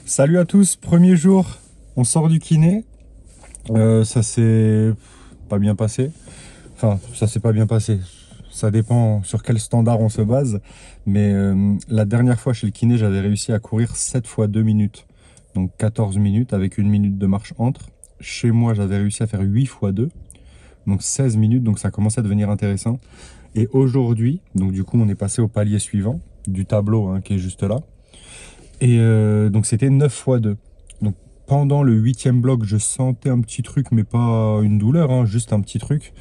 Salut à tous, premier jour, on sort du kiné. Ça s'est pas bien passé. Enfin, ça s'est pas bien passé. Ça dépend sur quel standard on se base. Mais la dernière fois chez le kiné, j'avais réussi à courir 7 fois 2 minutes. Donc 14 minutes avec une minute de marche entre. Chez moi, j'avais réussi à faire 8 fois 2. Donc 16 minutes, donc ça commençait à devenir intéressant. Et aujourd'hui, donc du coup, on est passé au palier suivant du tableau qui est juste là. Et donc c'était 9 fois 2. Donc pendant le 8e bloc, je sentais un petit truc, mais pas une douleur, juste un petit truc.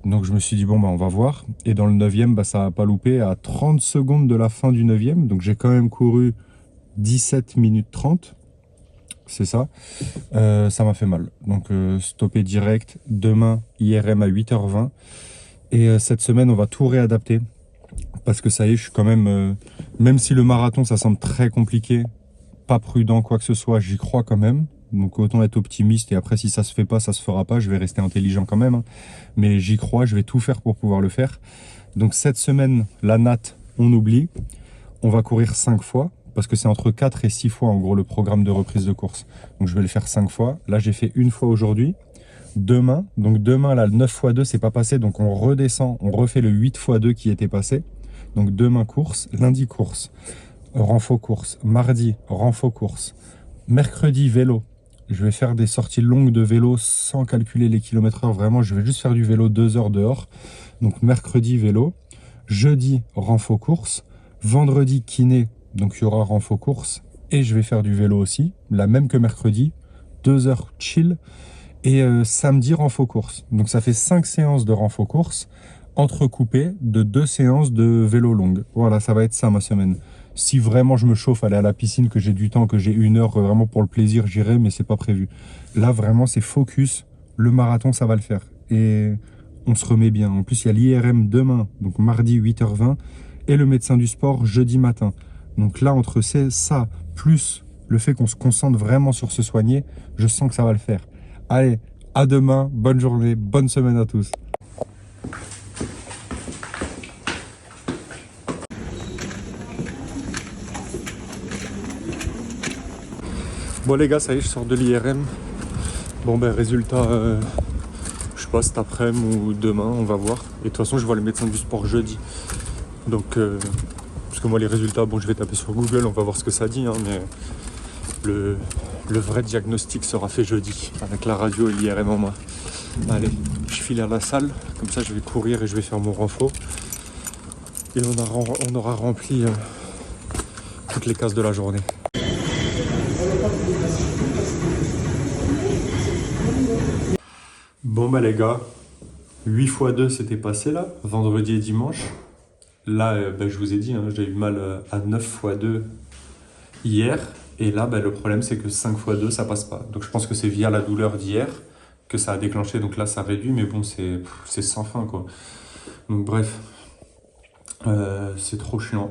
Donc je me suis dit, bon, bah, on va voir. Et dans le 9e, bah, ça n'a pas loupé à 30 secondes de la fin du 9e. Donc j'ai quand même couru 17 minutes 30. C'est ça. Ça m'a fait mal. Donc stoppé direct. Demain, IRM à 8h20. Et cette semaine, on va tout réadapter. Parce que ça y est, je suis quand même si le marathon, ça semble très compliqué, pas prudent, quoi que ce soit, j'y crois quand même. Donc autant être optimiste et après si ça se fait pas, ça se fera pas, je vais rester intelligent quand même. Mais j'y crois, je vais tout faire pour pouvoir le faire. Donc cette semaine, la natte, on oublie. On va courir 5 fois, parce que c'est entre 4 et 6 fois en gros le programme de reprise de course. Donc je vais le faire 5 fois. Là j'ai fait une fois aujourd'hui. Demain, là le 9 x 2 c'est pas passé, donc on redescend, on refait le 8 x 2 qui était passé. Donc demain course, lundi course, renfo course, mardi renfo course, mercredi vélo. Je vais faire des sorties longues de vélo sans calculer les kilomètres/heure. Vraiment, je vais juste faire du vélo 2 heures dehors. Donc mercredi vélo, jeudi renfo course, vendredi kiné, donc il y aura renfo course et je vais faire du vélo aussi, la même que mercredi, 2 heures chill. Et samedi renfo course. Donc ça fait 5 séances de renfo course entrecoupées de 2 séances de vélo longue. Voilà, ça va être ça ma semaine. Si vraiment je me chauffe, aller à la piscine, que j'ai du temps, que j'ai une heure vraiment pour le plaisir, j'irai, mais c'est pas prévu. Là vraiment c'est focus, le marathon ça va le faire. Et on se remet bien. En plus il y a l'IRM demain, donc mardi 8h20, et le médecin du sport jeudi matin. Donc là entre ça, plus le fait qu'on se concentre vraiment sur se soigner, je sens que ça va le faire. Allez, à demain, bonne journée, bonne semaine à tous. Bon les gars, ça y est, je sors de l'IRM. Bon ben résultat, je sais pas, cet après-midi ou demain, on va voir. Et de toute façon, je vois le médecin du sport jeudi. Donc, parce que moi les résultats, bon je vais taper sur Google, on va voir ce que ça dit, mais le vrai diagnostic sera fait jeudi, avec la radio et l'IRM en main. Allez, je file à la salle, comme ça je vais courir et je vais faire mon renfo. Et on aura rempli toutes les cases de la journée. Bon bah les gars, 8 x 2 c'était passé là, vendredi et dimanche. Là, je vous ai dit, j'ai eu mal à 9 x 2 hier. Et là, le problème c'est que 5 x 2 ça passe pas. Donc je pense que c'est via la douleur d'hier que ça a déclenché. Donc là ça réduit, mais bon c'est sans fin quoi. Donc bref, c'est trop chiant.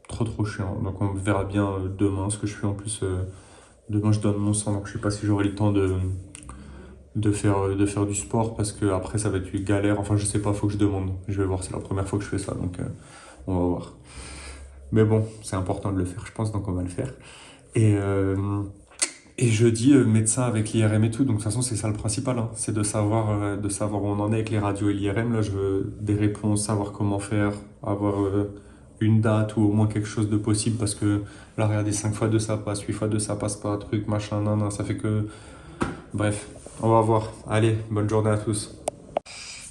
Trop chiant. Donc on verra bien demain ce que je fais. En plus, demain je donne mon sang, donc je sais pas si j'aurai le temps de faire du sport, parce que après ça va être une galère. Enfin je sais pas, faut que je demande. Je vais voir, c'est la première fois que je fais ça, donc on va voir. Mais bon, c'est important de le faire, je pense, donc on va le faire. Et jeudi, médecin avec l'IRM et tout, donc de toute façon c'est ça le principal, c'est de savoir où on en est avec les radios et l'IRM. Là je veux des réponses, savoir comment faire, avoir une date ou au moins quelque chose de possible, parce que là regardez, 5 x 2 ça passe, 8 x 2 ça passe pas, truc, machin, nan, ça fait que... Bref, on va voir. Allez, bonne journée à tous.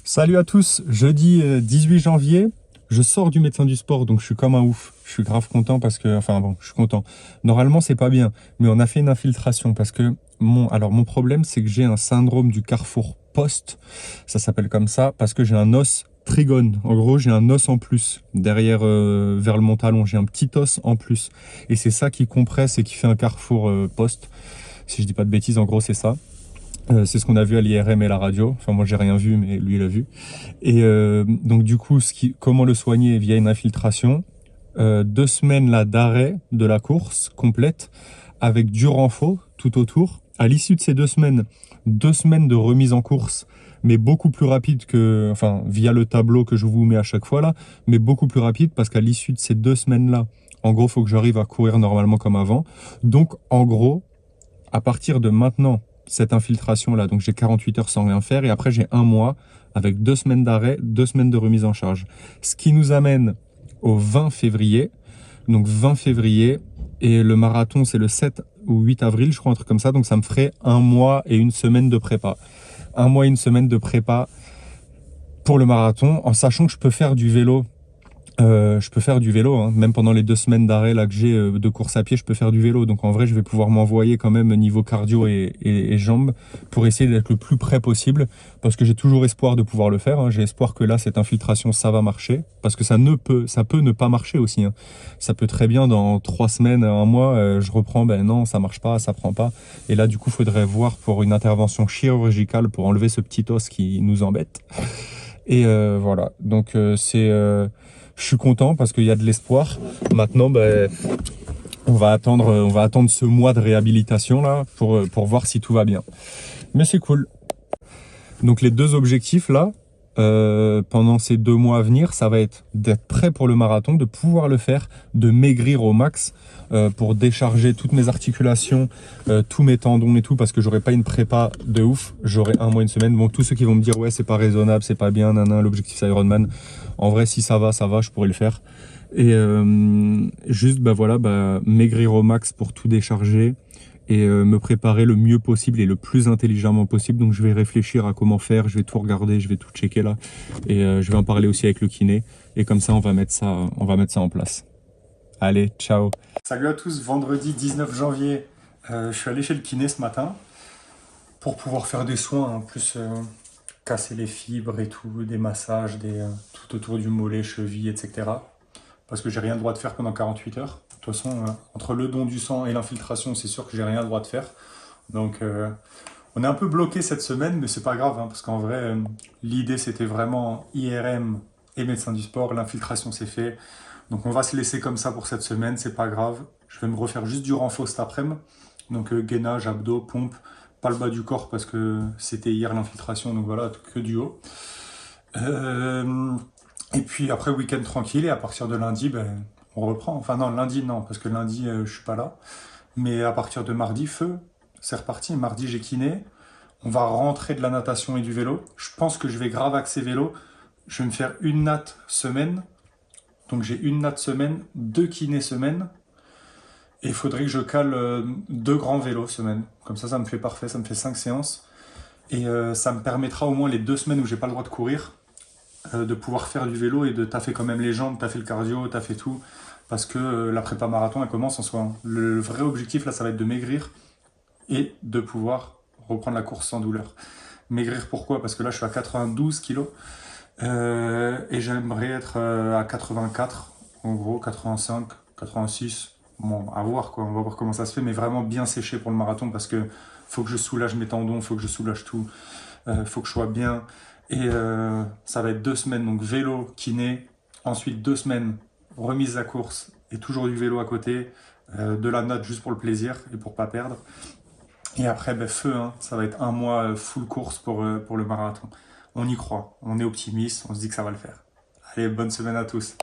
Salut à tous, jeudi 18 janvier, je sors du médecin du sport, donc je suis comme un ouf. Je suis grave content parce que, enfin bon, je suis content. Normalement, c'est pas bien, mais on a fait une infiltration parce que mon problème, c'est que j'ai un syndrome du carrefour post. Ça s'appelle comme ça parce que j'ai un os trigone. En gros, j'ai un os en plus derrière, vers le montalon. J'ai un petit os en plus. Et c'est ça qui compresse et qui fait un carrefour post. Si je dis pas de bêtises, en gros, c'est ça. C'est ce qu'on a vu à l'IRM et la radio. Enfin, moi, j'ai rien vu, mais lui, il a vu. Et donc, du coup, comment le soigner via une infiltration. 2 semaines là d'arrêt de la course complète avec du renfo tout autour. À l'issue de ces 2 semaines, 2 semaines de remise en course, mais beaucoup plus rapide que, enfin, via le tableau que je vous mets à chaque fois là, mais beaucoup plus rapide parce qu'à l'issue de ces 2 semaines là, En gros, il faut que j'arrive à courir normalement comme avant. Donc, en gros, à partir de maintenant, cette infiltration-là, donc j'ai 48 heures sans rien faire, et après j'ai un mois avec 2 semaines d'arrêt, 2 semaines de remise en charge. Ce qui nous amène au 20 février. Donc 20 février, et le marathon c'est le 7 ou 8 avril, je crois, un truc comme ça. Donc ça me ferait un mois et une semaine de prépa. Un mois et une semaine de prépa pour le marathon, en sachant que je peux faire du vélo. Je peux faire du vélo, hein. Même pendant les 2 semaines d'arrêt là que j'ai de course à pied, je peux faire du vélo. Donc en vrai, je vais pouvoir m'envoyer quand même niveau cardio et jambes pour essayer d'être le plus près possible, parce que j'ai toujours espoir de pouvoir le faire, hein. J'ai espoir que là, cette infiltration, ça va marcher, parce que ça peut ne pas marcher aussi, hein. Ça peut très bien dans 3 semaines, un mois, je reprends, ben non, ça marche pas, ça prend pas. Et là, du coup, faudrait voir pour une intervention chirurgicale pour enlever ce petit os qui nous embête. Et voilà. Donc je suis content parce qu'il y a de l'espoir. Maintenant, ben, on va attendre ce mois de réhabilitation là pour voir si tout va bien. Mais c'est cool. Donc les deux objectifs là, pendant ces 2 mois à venir, ça va être d'être prêt pour le marathon, de pouvoir le faire, de maigrir au max pour décharger toutes mes articulations, tous mes tendons et tout, parce que j'aurai pas une prépa de ouf, j'aurai un mois, une semaine. Bon, tous ceux qui vont me dire ouais c'est pas raisonnable, c'est pas bien, nanan, l'objectif c'est Ironman. En vrai, si ça va, je pourrais le faire. Et juste bah voilà, bah, maigrir au max pour tout décharger et me préparer le mieux possible et le plus intelligemment possible. Donc je vais réfléchir à comment faire, je vais tout regarder, je vais tout checker là, et je vais en parler aussi avec le kiné, et comme ça on va mettre ça en place. Allez, ciao. Salut à tous, vendredi 19 janvier, je suis allé chez le kiné ce matin pour pouvoir faire des soins, en plus casser les fibres et tout, des massages, tout autour du mollet, cheville, etc. Parce que j'ai rien le droit de faire pendant 48 heures. De toute façon, entre le don du sang et l'infiltration, c'est sûr que j'ai rien le droit de faire. Donc, on est un peu bloqué cette semaine, mais c'est pas grave, hein, parce qu'en vrai, l'idée c'était vraiment IRM et médecin du sport. L'infiltration c'est fait. Donc, on va se laisser comme ça pour cette semaine, c'est pas grave. Je vais me refaire juste du renfort cet après-midi. Donc, gainage, abdos, pompe, pas le bas du corps parce que c'était hier l'infiltration, donc voilà, que du haut. Et puis après, week-end tranquille, et à partir de lundi, ben, on reprend. Enfin non, lundi non, parce que lundi, je suis pas là. Mais à partir de mardi, feu, c'est reparti. Mardi, j'ai kiné. On va rentrer de la natation et du vélo. Je pense que je vais grave axer vélo. Je vais me faire une natte semaine. Donc j'ai une natte semaine, 2 kinés semaine. Et il faudrait que je cale 2 grands vélos semaine. Comme ça me fait parfait, ça me fait 5 séances. Et ça me permettra au moins les 2 semaines où j'ai pas le droit de courir, de pouvoir faire du vélo et de taffer quand même les jambes, taffer le cardio, taffer tout, parce que la prépa marathon elle commence en soi, hein. Le vrai objectif là ça va être de maigrir et de pouvoir reprendre la course sans douleur. Maigrir pourquoi? Parce que là je suis à 92 kilos et j'aimerais être à 84, en gros 85, 86, bon à voir quoi, on va voir comment ça se fait, mais vraiment bien séché pour le marathon, parce que faut que je soulage mes tendons, faut que je soulage tout, faut que je sois bien. Et ça va être 2 semaines, donc vélo, kiné, ensuite 2 semaines remise à course et toujours du vélo à côté, de la natte juste pour le plaisir et pour pas perdre. Et après, ben, feu, hein, ça va être un mois full course pour le marathon. On y croit, on est optimiste, on se dit que ça va le faire. Allez, bonne semaine à tous.